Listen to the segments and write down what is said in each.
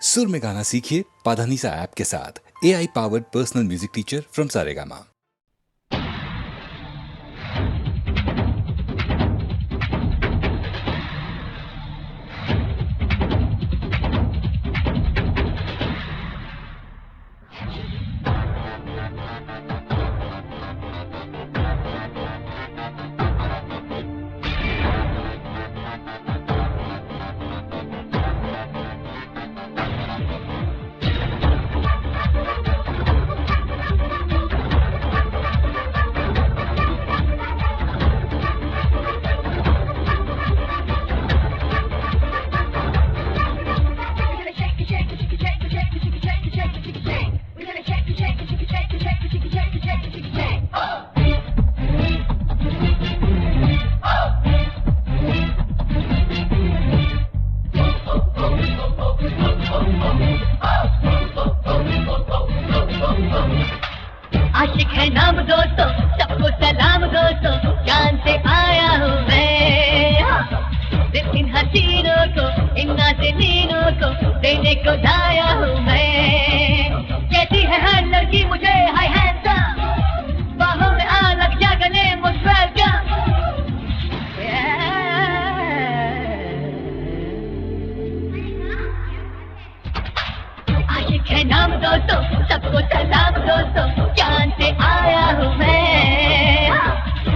सुर में गाना सीखिए पाधानीसा ऐप के साथ। AI powered personal music teacher from Saregama. Aashiq है नाम दोस्तों, सबको सलाम दोस्तों, जान से आया हूँ मैं। दिल इन हसीनों को, इन नाज़नीनों को देने को लाया हूँ मैं। कहती है हर लड़की मुझे हाय हैंडसम, बाहों में आ लग जा गले मोस्ट वेलकम। आशिक है नाम दोस्तों, सबको सलाम दोस्तों, जान से आया हूँ मैं।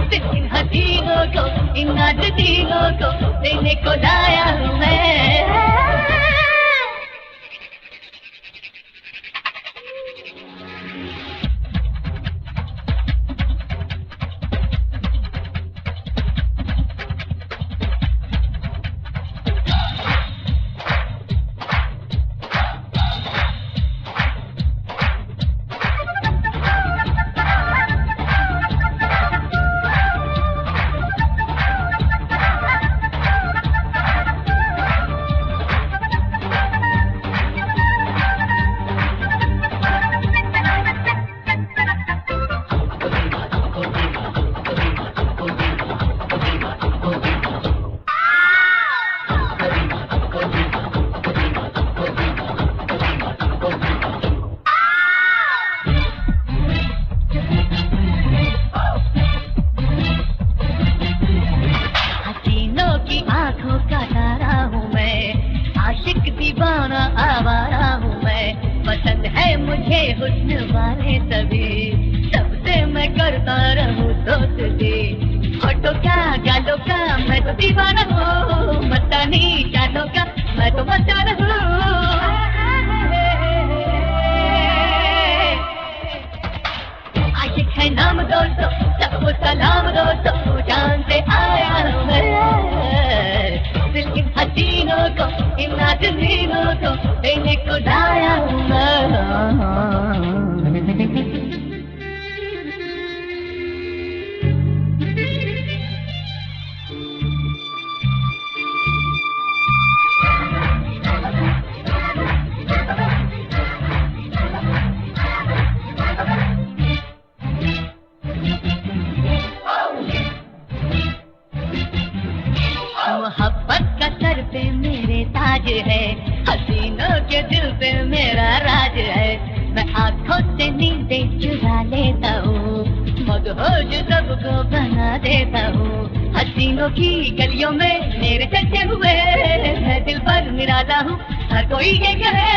दिल इन हसीनों को, इन नाज़नीनों को देने को लाया हूँ मैं। हसीनों की आंखों का तारा हूँ मैं, आशिक दीवाना आवारा हूँ मैं। पसंद है मुझे हुस्न वाले सभी, सबसे मैं करता रहूँ दोस्ती। होठों का गालों का मैं तो दीवाना हूँ, मस्तानी चालों का मैं तो मस्ताना हूँ। आशिक है नाम दोस्तों, सबको सलाम दोस्तों, जान से आया हूँ मैं। दिल इन हसीनों को, इन नाज़नीनों को देने को लाया हूँ मैं। मोहब्बत का सर पे मेरे ताज है, हसीनों के दिल पे मेरा राज है। मैं आंखों से नींदें चुरा लेता हूँ, मदहोश सबको बना देता हूँ। हसीनों की गलियों में मेरे चलते हुए मैं दिल पर निराला हूँ, हर कोई ये कहे।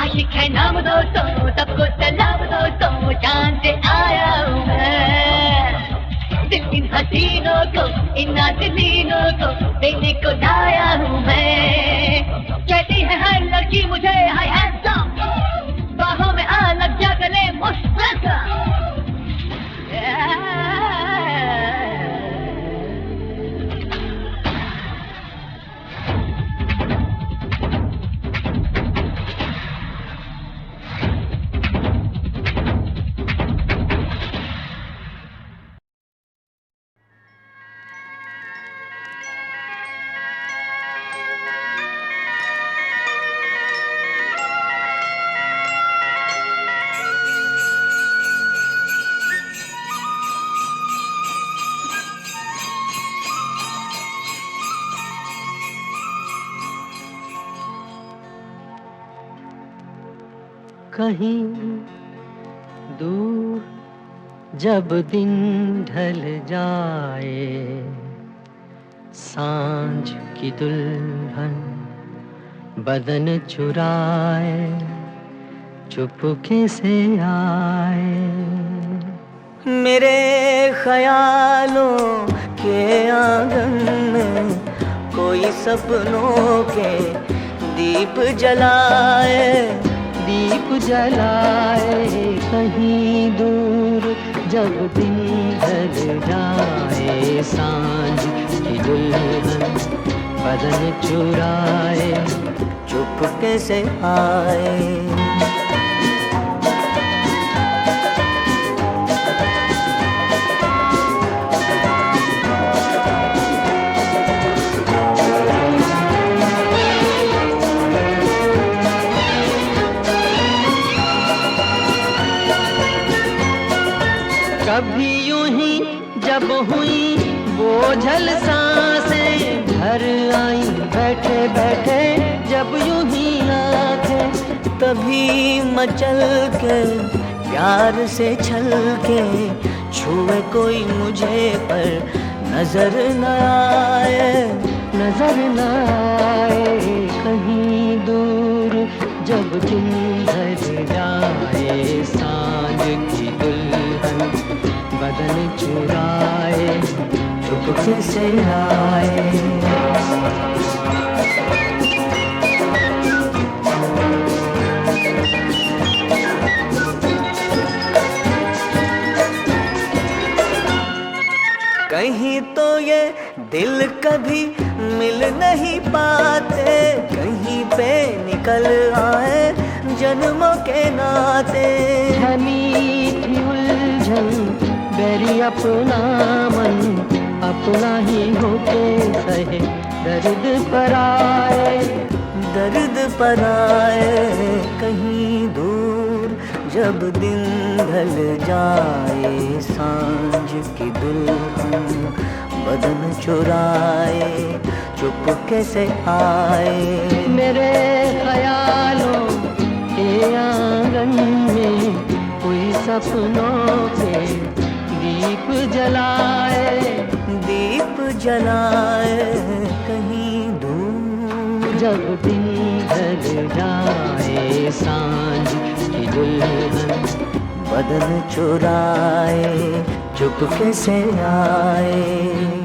आशिक है नाम दोस्तों, सबको सलाम दोस्तों, जान से आया हूँ मैं। दिल इन हसीनों को, इन नाज़नीनों को देने को लाया हूँ मैं। कहती है हर लड़की मुझे हाय हैंडसम, बाहों में आ लग जा गले मोस्ट वेलकम। कहीं दूर जब दिन ढल जाए, सांझ की दुल्हन बदन चुराए चुपके से आए। मेरे ख्यालों के आंगन में कोई सपनों के दीप जलाए, दीप जलाए। कहीं दूर जब दिन ढल जाए, सांझ की दुल्हन बदन चुराए चुपके से आए। कभी यूं ही जब हुई बोझल सांसें, घर आई बैठे बैठे जब यूं ही आंखें, तभी मचल के प्यार से छल के छुए कोई मुझे पर नजर न आए, नजर न आए। कहीं दूर जब दिन ढल जाए, सांझ की दुल्हन बदन चुराए चुपके से आए। कहीं तो ये दिल कभी मिल नहीं पाते, कहीं पे निकल आए जन्मों के नाते। मीठी उलझन बेरी अपना मन अपना ही होके सहे दर्द पर आए, दर्द पर आए। कहीं दूर जब दिन ढल जाए, सांझ की दुल्हन बदन चुराए चुपके से आए। मेरे ख्यालों के आंगन में कोई सपनों के दीप जलाए, दीप जलाए। कहीं दूर जब दिन ढल जाए, सांझ की दुल्हन बदन चुराए चुपके से आए।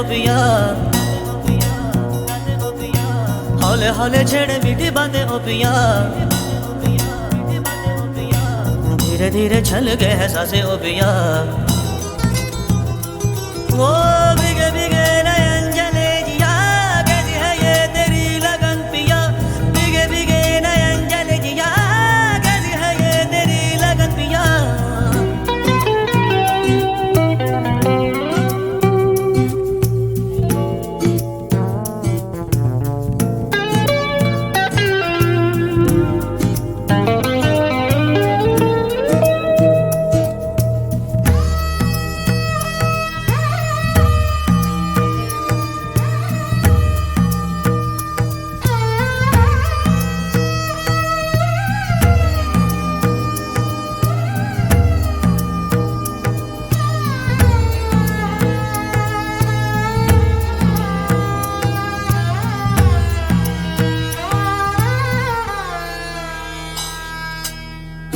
पिया हौले हौले छेड़े मीठी बातें ओ पिया धीरे धीरे छल गए है सांसें ओ पिया वो भीगे भीगे नयन जले जिया कैसी है ये तेरी लगन पिया भीगे भीगे नयन जले जिया कैसी है ये तेरी लगन पिया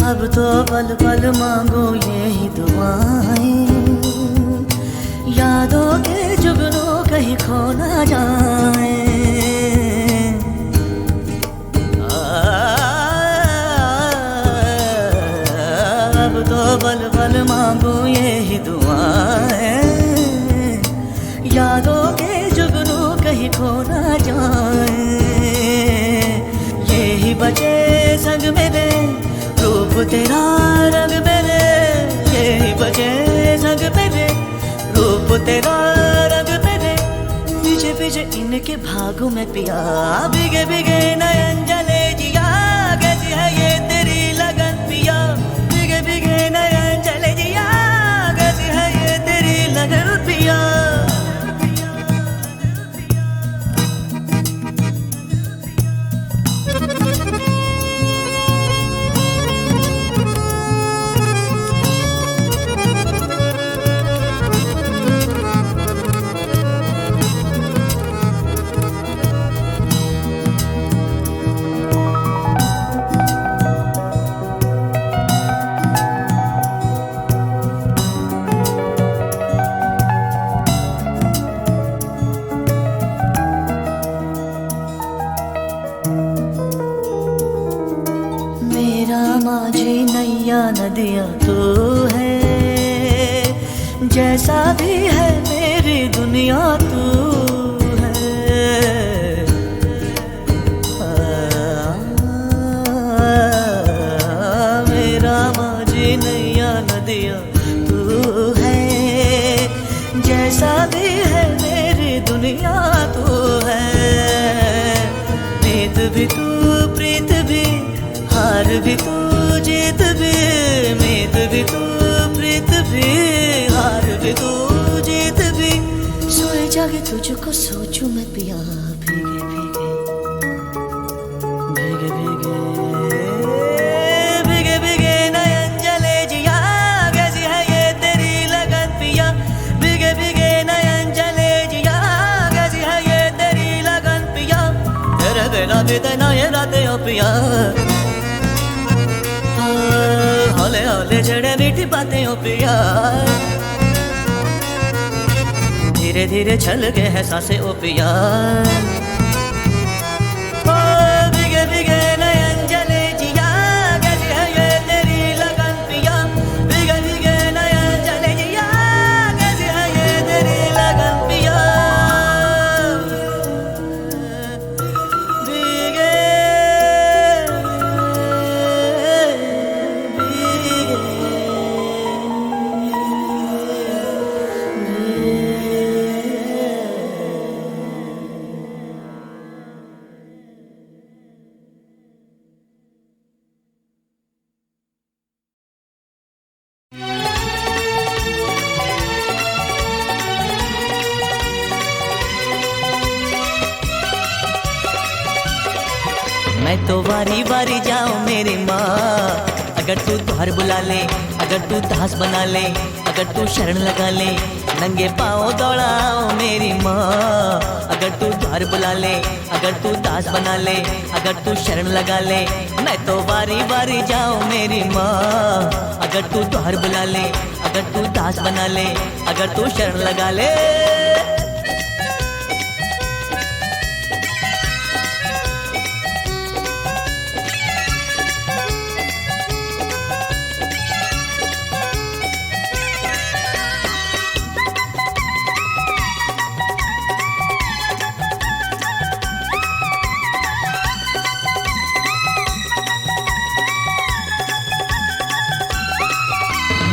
अब तो पल पल मांगो यही दुआएं, यादों के जुगनू कहीं खो ना जाए। अब तो पल पल मांगो यही दुआएं, यादों के जुगनू कहीं खो ना जाए। यही बचे संग मेरे रूप तेरा रंग मेरे, यही बचे संग मेरे रूप तेरा रंग मेरे। पीछे पीछे इनके भागों में पिया, भीगे भीगे नयन जले जिया, कैसी है ये तेरी लगन पिया। भीगे भीगे नयन जले जिया, कैसी है ये तेरी लगन पिया। माझी नैया नदिया तू है, जैसा भी है मेरी दुनिया तू है। मेरा माझी नैया नदिया तू है, जैसा भी है मेरी दुनिया तू है। नीत भी तू प्रीत भी, हार भी तू जीत भी, मीत भी तू प्रीत भी, हार भी तू जीत भी। सोए जागे तुझको सोचूं मैं पिया, भीगे भीगे भीगे भीगे भीगे भीगे नयन जले जिया, कैसी है ये तेरी लगन पिया। भीगे भीगे नयन जले जिया, कैसी है ये तेरी लगन पिया। तेरे बिना बीते ना ये रातें ओ पिया, हौले हौले छड़े मीठी बातें ओ पिया। धीरे धीरे छल गए हैं सांसें ओ पिया। भीगे भीगे नयन जले जिया, कैसी है ये तेरी लगन पिया। भीगे भीगे नयन जले जिया, कैसी है ये तेरी लगन पिया। भीगे मैं तो वारी वारी जाऊं मेरी माँ, अगर तू द्वार बुला ले, अगर तू दास बना ले, अगर तू शरण लगा ले, नंगे पाँव दौड़ाओ मेरी माँ। अगर तू द्वार बुला ले, अगर तू दास बना ले, अगर तू शरण लगा ले, मैं तो वारी वारी जाऊं मेरी माँ। अगर तू द्वार बुला ले, अगर तू दास बना ले, अगर तू शरण लगा ले।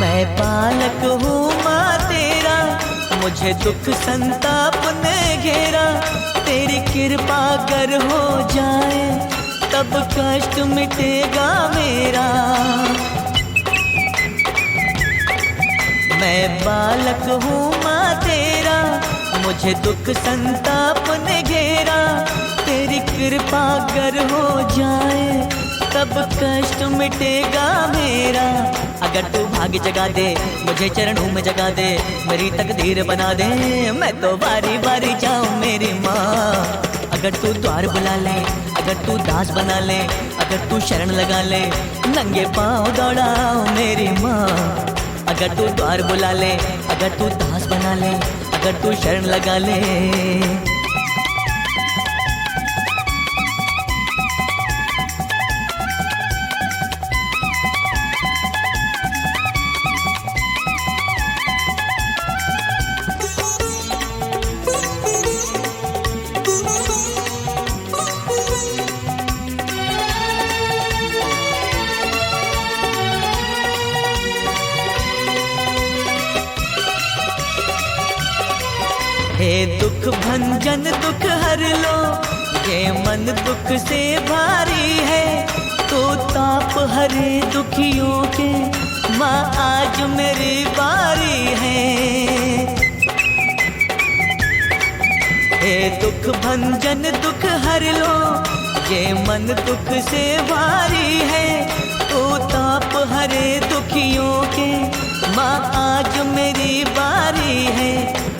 मैं बालक हूँ माँ तेरा, मुझे दुख संताप ने घेरा। तेरी कृपा कर हो जाए, तब कष्ट मिटेगा मेरा। मैं बालक हूँ माँ तेरा, मुझे दुख संताप ने घेरा। तेरी कृपा कर हो जाए, तब कष्ट मिटेगा मेरा। अगर तू भाग्य जगा दे, मुझे चरणों में जगा दे, मेरी तकदीर बना दे। मैं तो बारी बारी जाऊं मेरी माँ। अगर तू द्वार बुला ले, अगर तू दास बना ले, अगर तू शरण लगा ले, नंगे पाँव दौड़ाओ मेरी माँ। अगर तू द्वार बुला ले, अगर तू दास बना ले, अगर तू शरण लगा ले। हे दुख भंजन दुख हर लो, ये मन दुख से भारी है। तो ताप हरे दुखियों के, माँ आज मेरी बारी है। हे दुख भंजन दुख हर लो, ये मन दुख से भारी है। तो ताप हरे दुखियों के, माँ आज मेरी बारी है।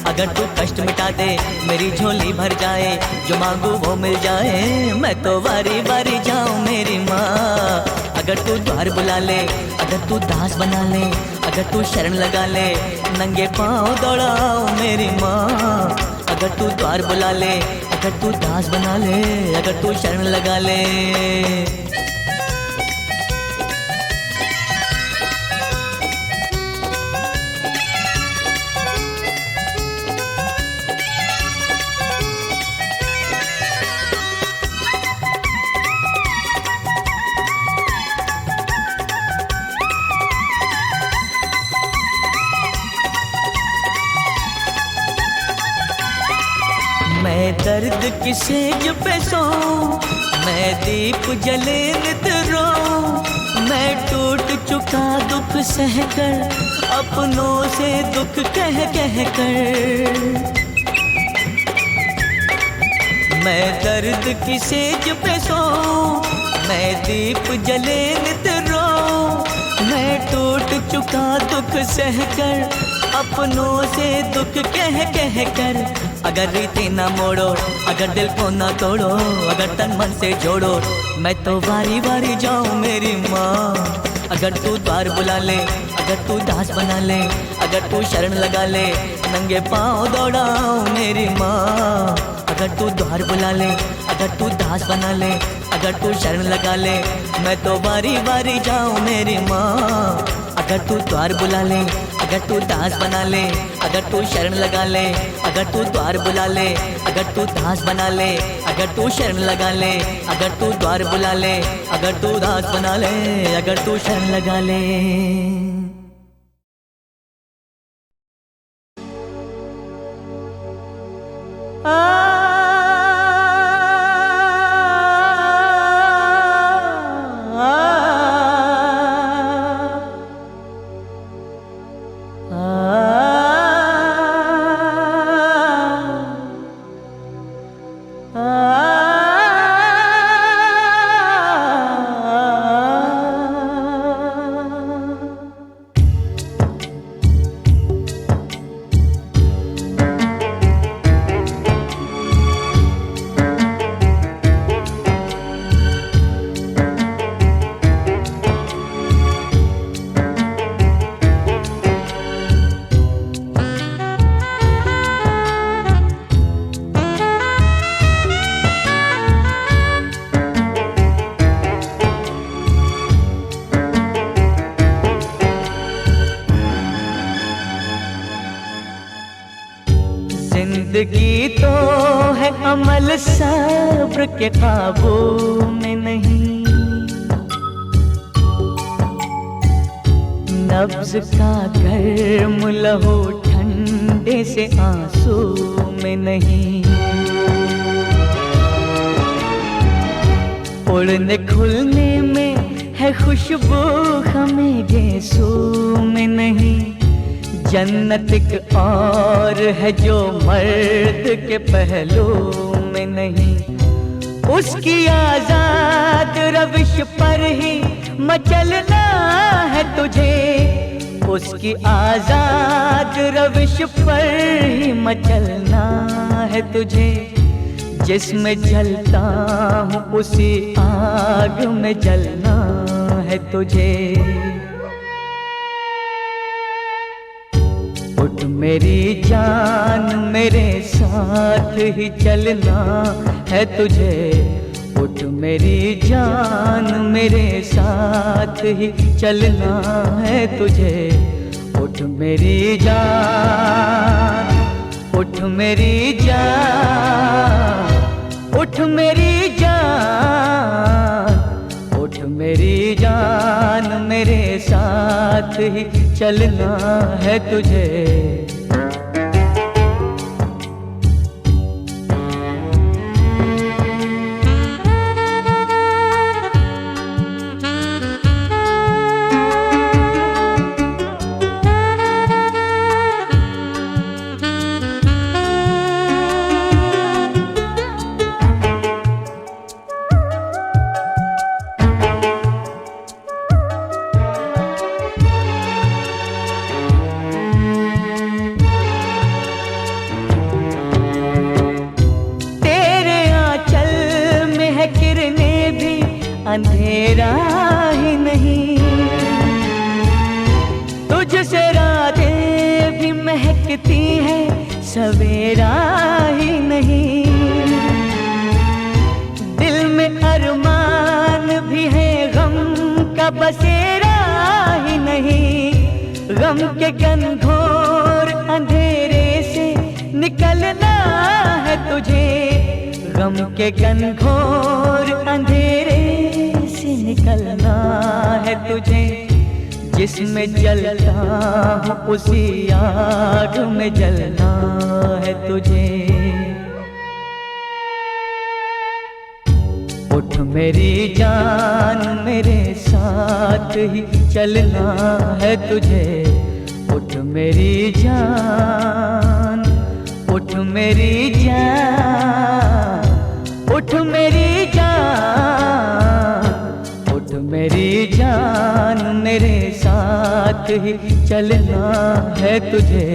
अगर तू कष्ट मिटा दे, मेरी झोली भर जाए, जो मांगू वो मिल जाए, मैं तो बारी बारी जाऊं मेरी माँ। अगर तू द्वार बुला ले, अगर तू दास बना ले, अगर तू शरण लगा ले, नंगे पाँव दौड़ाओ मेरी माँ। अगर तू द्वार बुला ले, अगर तू दास बना ले, अगर तू शरण लगा ले। मैं दर्द की सेज पे सोऊं, मैं दीप जले नित रोऊं। मैं टूट चुका दुख सहकर, अपनों से दुख कह कह कर। मैं दर्द की सेज पे सोऊं, मैं दीप जले नित रोऊं। मैं टूट चुका दुख सहकर, अपनों से दुख कह कह कर। अगर रीति ना मोड़ो, अगर दिल को ना तोड़ो, अगर तन मन से जोड़ो, मैं तो बारी बारी जाऊं मेरी माँ। अगर तू द्वार बुला ले, अगर तू दास बना ले, अगर तू शरण लगा ले, नंगे पाँव दौड़ाओ मेरी माँ। अगर तू द्वार बुला ले, अगर तू दास बना ले, अगर तू शरण लगा ले, मैं तो बारी बारी जाऊं मेरी माँ। अगर तू द्वार बुला ले, अगर तू दास बना ले, अगर तू शरण लगा ले, अगर तू द्वार बुला ले, अगर तू दास बना ले, अगर तू शरण लगा ले, अगर तू द्वार बुला ले, अगर तू दास बना ले, अगर तू शरण लगा ले। जिंदगी तो है अमल सब्र के काबू में नहीं, नब्ज का गर्म लहू ठंडे से आंसू में नहीं। उड़ने खुलने में है खुशबू हमें गेसू में नहीं। जन्नत एक और है जो मर्द के पहलू में नहीं। उसकी आजाद रविश पर ही मचलना है तुझे, उसकी आजाद रविश पर ही मचलना है तुझे। जिसमें जलता हूँ उसी आग में जलना है तुझे। उठ मेरी जान मेरे साथ ही चलना है तुझे। उठ मेरी जान मेरे साथ ही चलना है तुझे। उठ मेरी जान, उठ मेरी जान, उठ मेरी जान, उठ मेरी जान मेरे साथ ही चलना है तुझे। अंधेरा ही नहीं, तुझसे रातें भी महकती है, सवेरा ही नहीं। दिल में अरमान भी है, गम का बसेरा ही नहीं। गम के घनघोर अंधेरे से निकलना है तुझे। गम के घनघोर अंधेरे निकलना है तुझे। जिसमें जलता हूँ उसी आग में जलना है तुझे। उठ मेरी जान मेरे साथ ही चलना है तुझे। उठ मेरी जान, उठ मेरी जान, उठ मेरी जान, उठ मेरी जान मेरे साथ ही चलना है तुझे।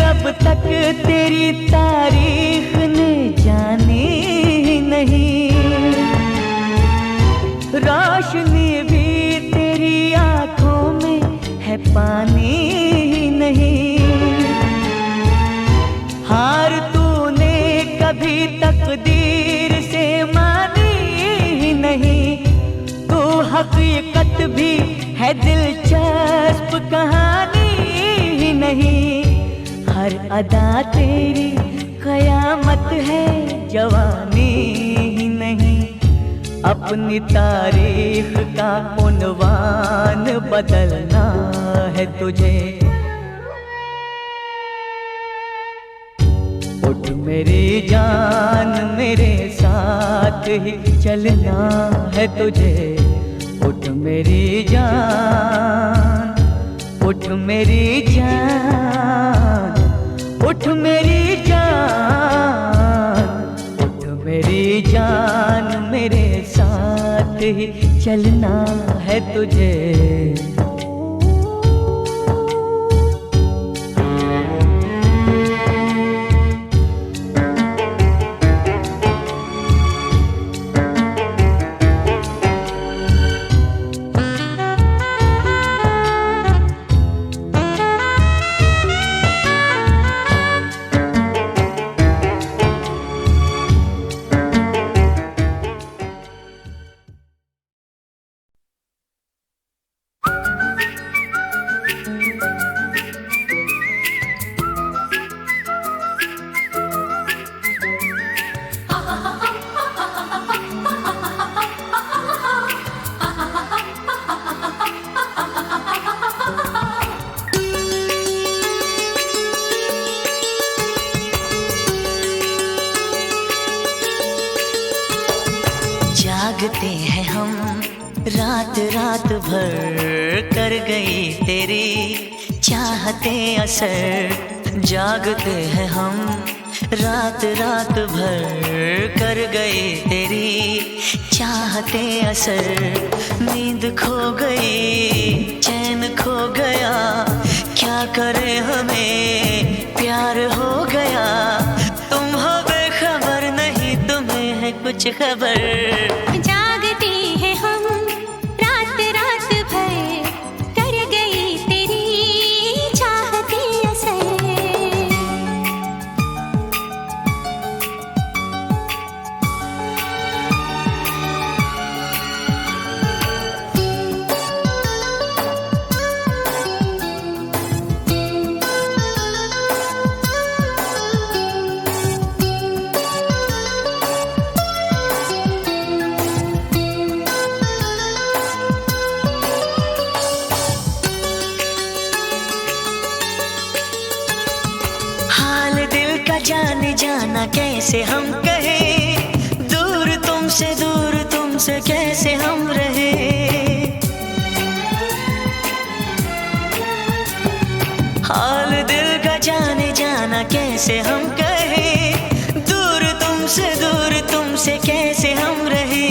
अब तक तेरी तारीख ने जानी ही नहीं। रोशनी भी तेरी आंखों में है, पानी ही नहीं। हार तूने कभी तकदीर से मानी ही नहीं। तू हकीकत भी है, दिलचस्प कहानी ही नहीं। हर अदा तेरी कयामत है, जवानी ही नहीं। अपनी तारीख का उन्वान बदलना है तुझे। उठ मेरी जान मेरे साथ ही चलना है तुझे। उठ मेरी जान, उठ मेरी जान, उठ मेरी जान, उठ मेरी जान मेरे साथ ही चलना है तुझे। रात रात भर कर गई तेरी चाहते असर, जागते हैं हम रात रात भर कर गए तेरी चाहते असर। नींद खो गई चैन खो गया, क्या करे हमें प्यार हो गया। तुम हो बेखबर नहीं तुम्हें है कुछ खबर। जागते हैं हम रात रात भर कर गई तेरी चाहते असर। जाने जाना कैसे हम कहें, दूर तुमसे कैसे हम रहे। हाल दिल का जाने जाना कैसे हम कहें, दूर तुमसे कैसे हम रहे।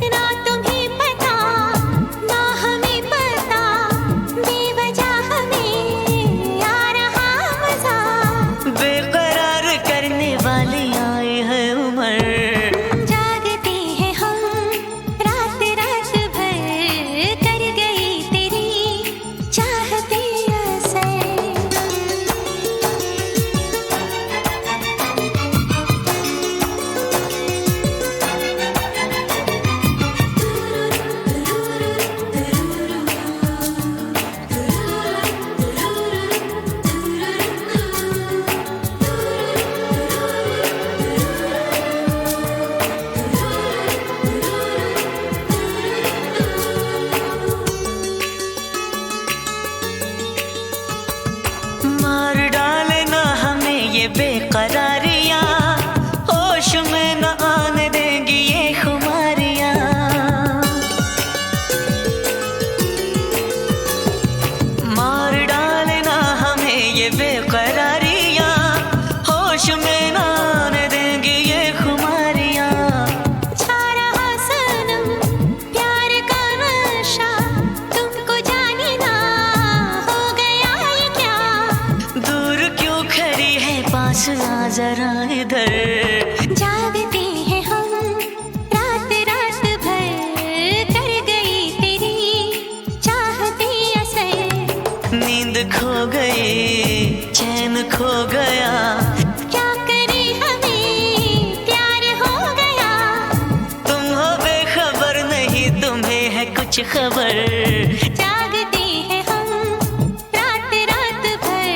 ना तुम्हें पता ना हमें पता, बेवजह हमें आ रहा मजा। बेकरार करने वाली आई है उम्र। जागते हैं हम रात रात भर कर गई तेरी चाहते असर। मार डाले ना हमें ये बेकरारियां, होश में न आने देंगी ये खुमारियां। मार डाले ना हमें ये बेकरारियां, होश में न आने देंगी ये खुमारियां। छा रहा सनम प्यार का नशा, तुमको जाने ना हो गया ये क्या। दूर क्यों खड़ी है पास आ जरा इधर। जागते हैं हम रात रात भर कर गई तेरी चाहते असर। नींद खो गई चैन खो गया, क्या करे हमें प्यार हो गया। तुम हो बेखबर नहीं तुम्हें है कुछ खबर। जागते हैं हम रात रात भर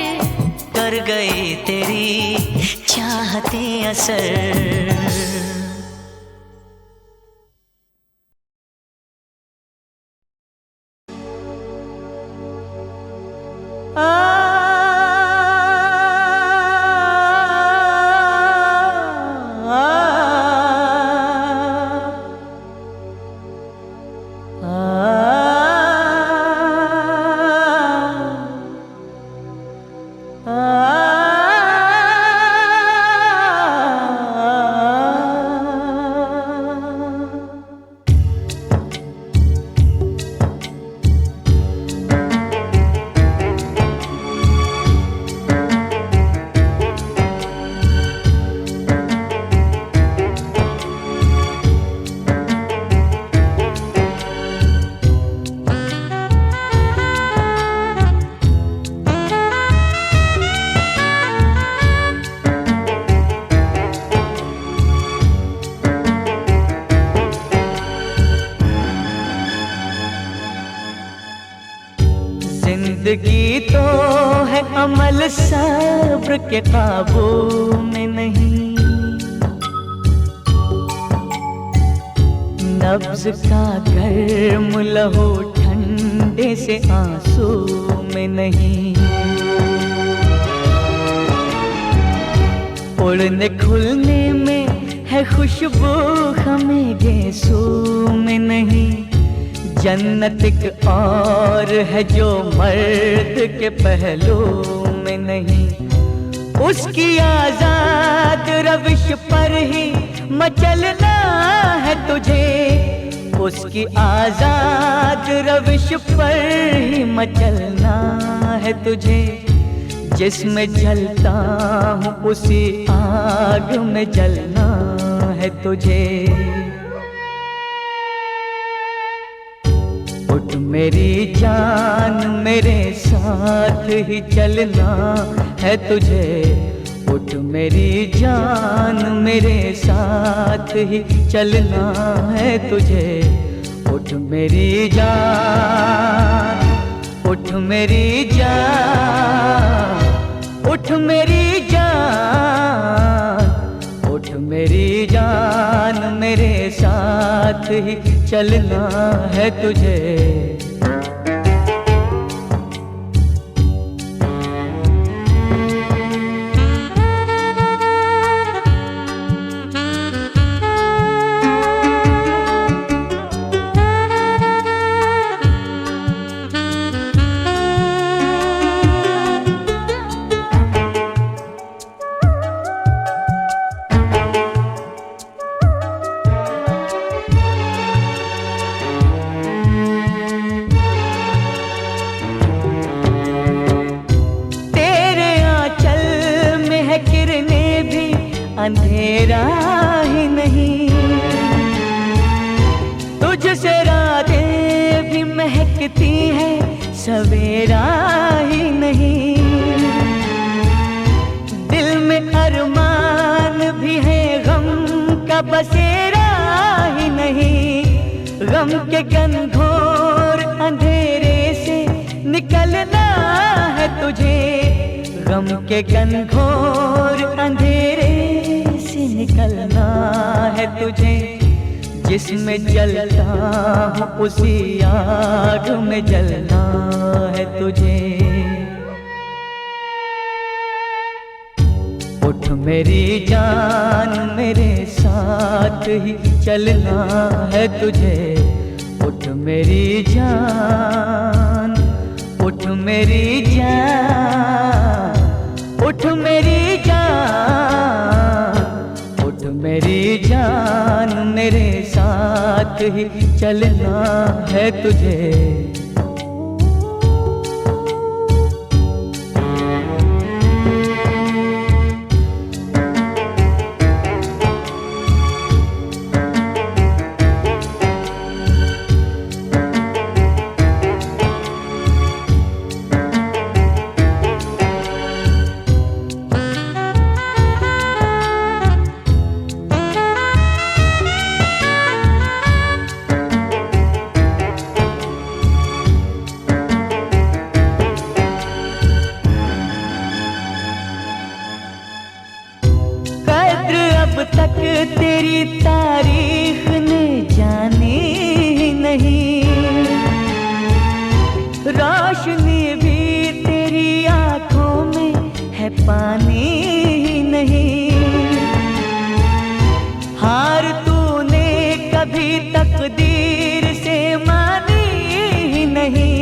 कर गई तेरी चाहते असर। जिंदगी तो है अमल सब्र के काबू में नहीं, नब्ज का गर्म लहू ठंडे से आंसू में नहीं। उड़ने खुलने में है खुशबू हमें गेसू में नहीं, जन्नत एक और है जो मर्द के पहलू में नहीं, उसकी आजाद रविश पर ही मचलना है तुझे, उसकी आजाद रविश पर ही मचलना है तुझे। जिसमें जलता हूँ उसी आग में जलना है तुझे। उठ मेरी जान मेरे साथ ही चलना है तुझे, उठ मेरी जान मेरे साथ ही चलना है तुझे। उठ मेरी जान, उठ मेरी जान, उठ मेरी जान, उठ मेरी जान मेरे साथ ही चलना है तुझे। अंधेरा ही नहीं, तुझसे रातें भी महकती है, सवेरा ही नहीं। दिल में अरमान भी है, गम का बसेरा ही नहीं। गम के घनघोर अंधेरे से निकलना है तुझे, गम के घनघोर अंधेरे से निकलना है तुझे। जिसमें जलता हूँ उसी आग में जलना है तुझे। उठ मेरी जान मेरे साथ ही चलना है तुझे। उठ मेरी जान, उठ मेरी जान, उठ मेरी जान, उठ मेरी जान मेरे साथ ही चलना है तुझे। अब तक तेरी तारीख ने जानी ही नहीं, रोशनी भी तेरी आंखों में है, पानी ही नहीं। हार तूने कभी तकदीर से मानी ही नहीं,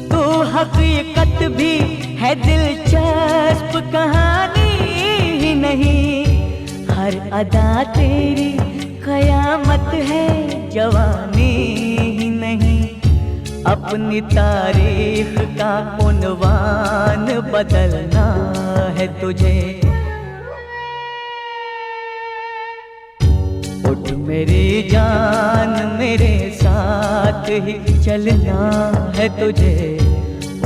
तू हकीकत भी है दिलचस्प कहानी ही नहीं। हर अदा तेरी कयामत है, जवानी ही नहीं। अपनी तारीख का उन्वान बदलना है तुझे। उठ मेरी जान मेरे साथ ही चलना है तुझे।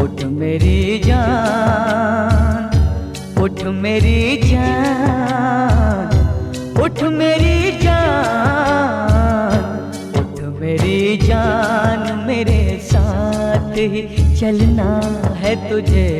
उठ मेरी जान, उठ मेरी जान, उठ मेरी जान, उठ मेरी जान मेरे साथ ही चलना है तुझे।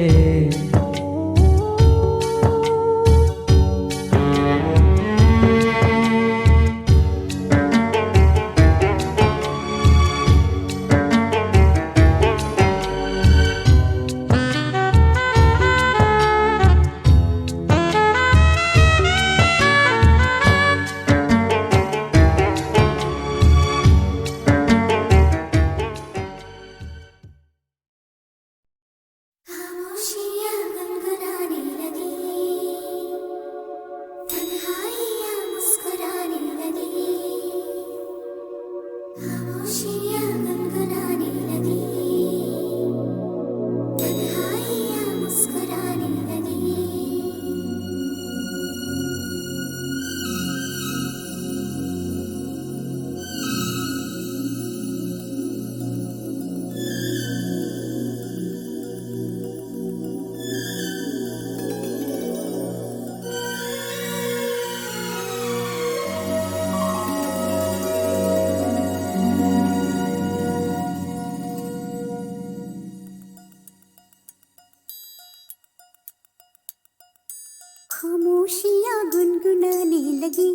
गुनगुनाने लगी,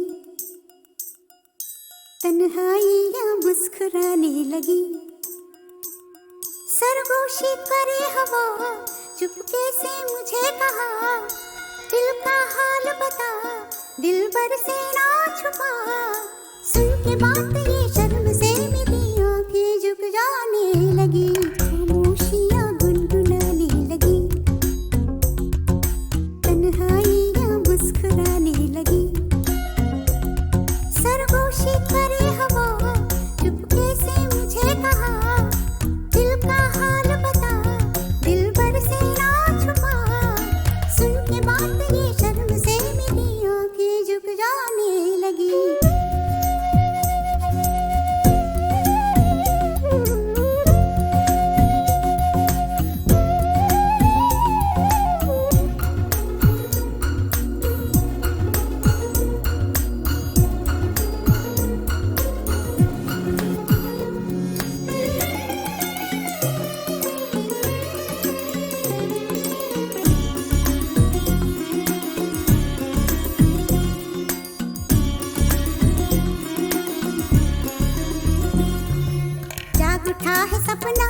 तन्हाइयाँ मुस्कुराने लगी। सरगोशी करे हवा, चुपके से मुझे कहा, दिल का हाल बता, दिल भर से ना छुपा। सुन के बात ये शर्म से मेरी आंखें झुक जाने लगी, खामोशियाँ गुनगुनाने लगी, तन्हाइयाँ मुस्कुराने लगी। सरगोशी करे हवा, चुपके से मुझे कहा, दिल का हाल बता, दिल भर से ना छुपा। सुन के बात ये शर्म से मेरी आंखें झुक जाने लगी। उठा है सपना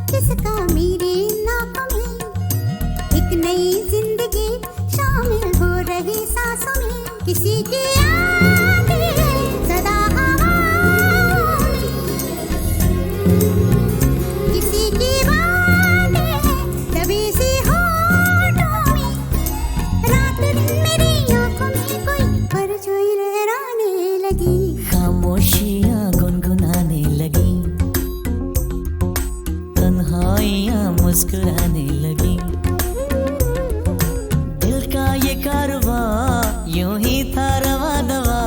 किसका मेरे नाक में, एक नई जिंदगी शामिल हो रही सांसों में। किसी की यादें सदा हवाओं में, किसी की बातें दबी सी होठों में। रात दिन मेरी आंखों में कोई परछाई लहराने लगी, खामोशियाँ गुनगुनाने लगी, तन्हाइयाँ मुस्कुराने लगी। दिल का ये कारवां यूं ही था रवा दवा,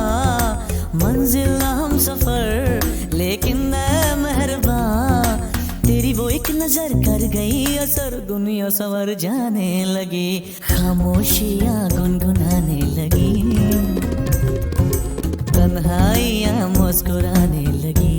मंजिल ना हम सफर लेकिन मैं मेहरबान। तेरी वो एक नजर कर गई असर, दुनिया संवर जाने लगी, खामोशियाँ गुनगुनाने लगी, तन्हाइयाँ मुस्कुराने लगी।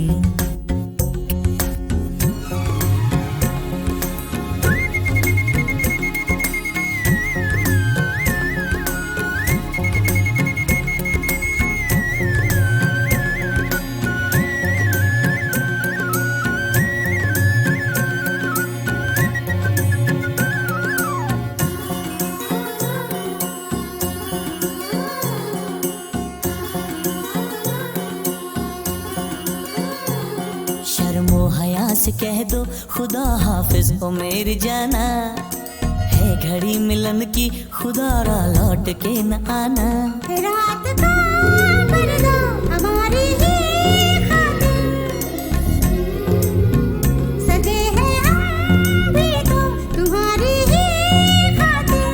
शर्मो हया से कह दो खुदा हाफिज हो मेरी जाना, है घड़ी मिलन की खुदा रा लौट के न आना। रात का पर्दा हमारी ही खातिर, सजे हैं हम भी तो तुम्हारी ही खातिर।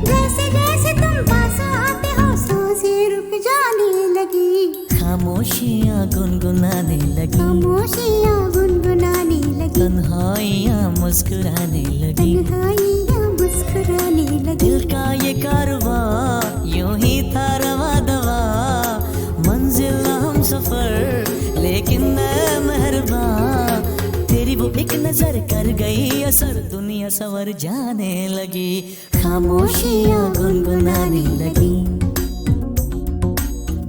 जैसे जैसे तुम पास आते हो सांसें रुक जाने लगी, खामोशियाँ गुनगुनाने लगी, खामोशियाँ गुनगुनाने लगी, तन्हाइयाँ मुस्कुराने लगी। तन्हाइयाँ मुस्कुराने लगी। दिल का ये कारवां यूं ही था रवा दवा, मंजिल ना हम सफर लेकिन मैं मेहरबान। तेरी वो एक नजर कर गई असर, दुनिया संवर जाने लगी, खामोशियाँ गुनगुनाने लगी,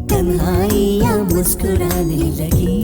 तन्हाइयाँ मुस्कुराने लगी।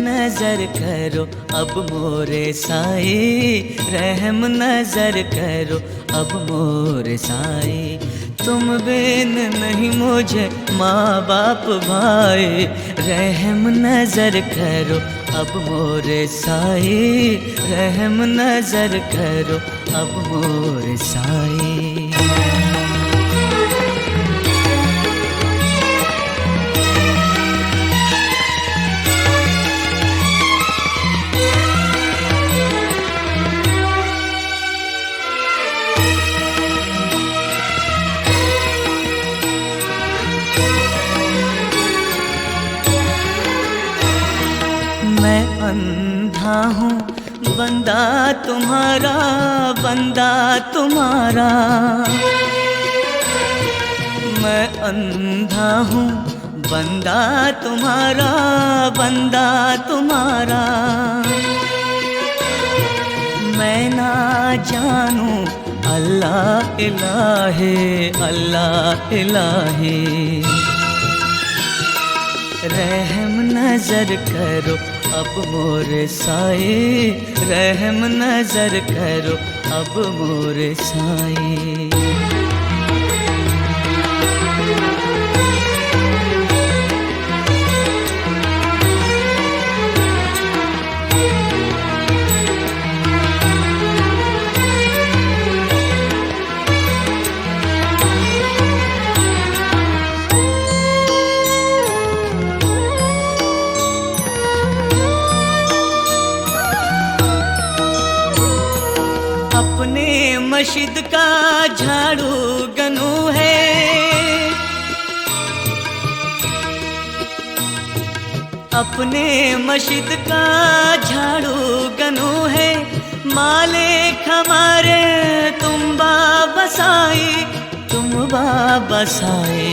नजर करो अब मोरे साए, रहम नजर करो अब मोरे साए। तुम बिन नहीं मुझे माँ बाप भाई, रहम नजर करो अब मोरे साए, रहम नजर करो अब मोरे साए। बंदा तुम्हारा, बंदा तुम्हारा। मैं अंधा हूँ बंदा तुम्हारा, बंदा तुम्हारा। मैं ना जानूं अल्लाह इलाहे, अल्लाह इलाहे। रहम नजर करो अब मोरे साए, रहम नजर करो अब मोरे साए। अपने मस्जिद का झाड़ू गनू है, अपने मस्जिद का झाड़ू गनू है। मालिक हमारे तुम बाबसाए, तुम बाबसाए,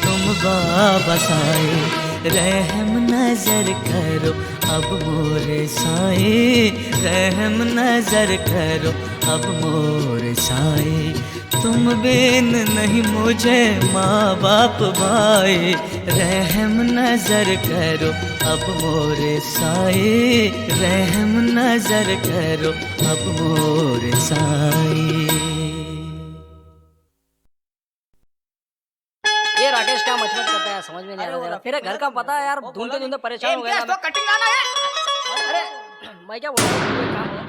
तुम बाबसाए। रहम नजर करो अब मोरे साए, रहम नजर करो अब मोरे साए। तुम बिन नहीं मुझे माँ बाप भाई, रहम नजर करो अब मोरे साए, रहम नजर करो अब मोरे साए। ये राकेश क्या मचमच करता है यार, समझ में नहीं आ रहा। तेरे घर का पता है यार, ढूंढते ढूंढते परेशान हो गया। कटिंग आना है। अरे मैं क्या बोल रहा हूँ, काम है।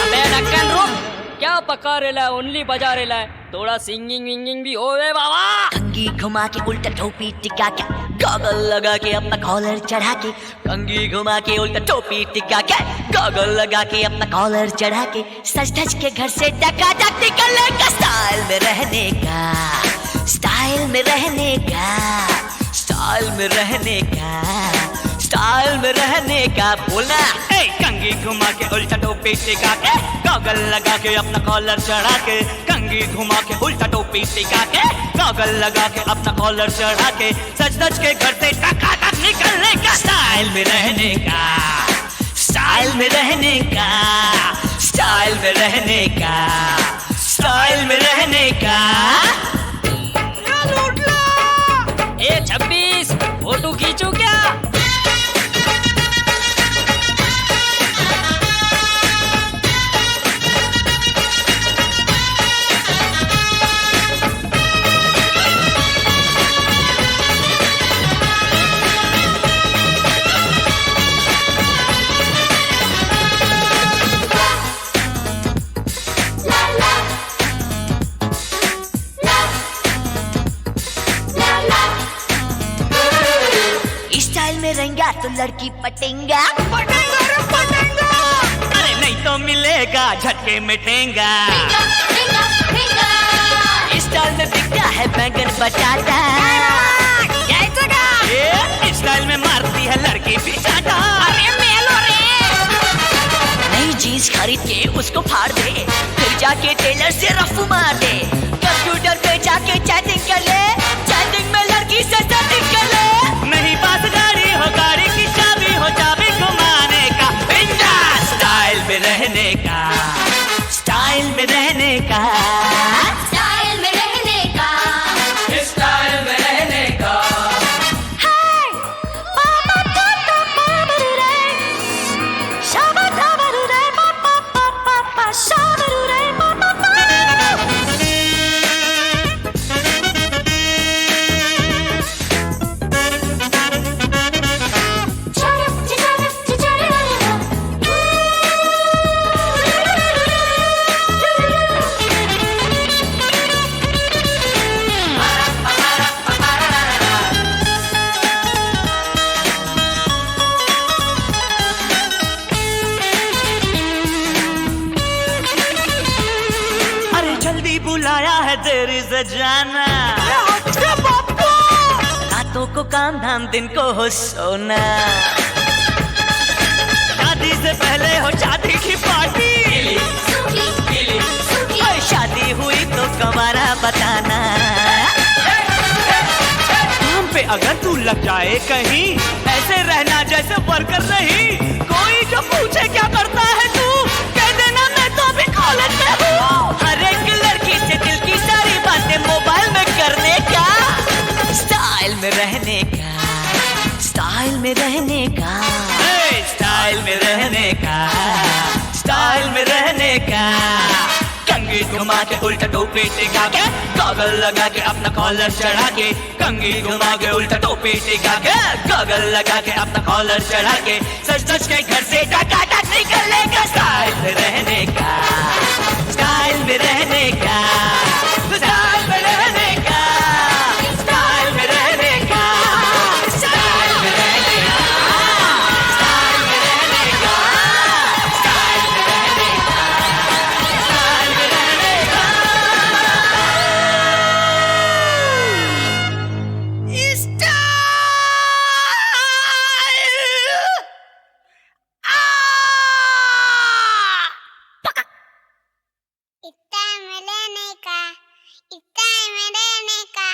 अबे ढक्कन रुक, क्या पका रेला है, ओनली बजा रेला है। थोड़ा सिंगिंग विंगिंग भी होवे बाबा। कंघी घुमा के उल्टा टोपी टिका के, गॉगल लगा के अपना कॉलर चढ़ा के। कंघी घुमा के उल्टा टोपी टिका के, गॉगल लगा के अपना कॉलर चढ़ा के। सज धज के घर से टकाटक निकलने का, स्टाइल में रहने का, स्टाइल में रहने का, स्टाइल में रहने का, स्टाइल में रहने का। बोलना कंघी घुमा के उल्टा टोपी टिका के, गॉगल लगा के अपना कॉलर चढ़ा के। कंघी घुमा के उल्टा टोपी टिका के, गॉगल लगा के अपना कॉलर चढ़ा के। सच धज के घर से टकाटक निकलने का, स्टाइल में रहने का, स्टाइल में रहने का, स्टाइल में रहने का, स्टाइल में रहने का। ए 26 फोटो खींचू क्या? स्टाइल में रहेंगा तो लड़की पटेंगा, पटेंगा रे पटेंगा। अरे नहीं तो मिलेगा झटके में टेंगा। स्टाइल में बिकता है बैंगन बटाटा, स्टाइल में मारती है लड़की भी चाटा। नई जीन्स खरीद के उसको फाड़ दे, फिर जाके टेलर से रफू मार दे। कंप्यूटर पे जाके चैटिंग कर ले, चैटिंग में लड़की से सेटिंग कर ले। नहीं पास गाड़ी हो, गाड़ी की चाबी हो, चाबी घुमाने का। स्टाइल में रहने का, स्टाइल में रहने का, स्टाइल में रहने का, स्टाइल में रहने का। जल्दी बुलाया है देरी से जाना। रातों को काम धाम दिन को हो सोना। शादी से पहले हो शादी की पार्टी, और शादी हुई तो कमारा बताना। काम पे अगर तू लग जाए कहीं, ऐसे रहना जैसे वर्कर नहीं। कोई जो पूछे क्या करता है तू, कह देना मैं तो भी कॉलेज में हूँ। हर एक लड़की से दिल की सारी बातें मोबाइल में करने का, स्टाइल में रहने का, स्टाइल में रहने का, स्टाइल में रहने का, स्टाइल में रहने का। कंघी घुमा के उल्टा टोपी टिका के, गॉगल लगा के अपना कॉलर चढ़ा के। कंघी घुमा के उल्टा टोपी टिका के, गॉगल लगा के अपना कॉलर चढ़ा के। सच सच के घर से टकाटक निकलने का, स्टाइल में रहने का, स्टाइल में रहने का, स्टाइल में रहने का, स्टाइल में रहने का, स्टाइल में रहने का, स्टाइल में रहने का, स्टाइल में रहने का, स्टाइल में रहने का। इतना मिलने का, इतना मिलने का।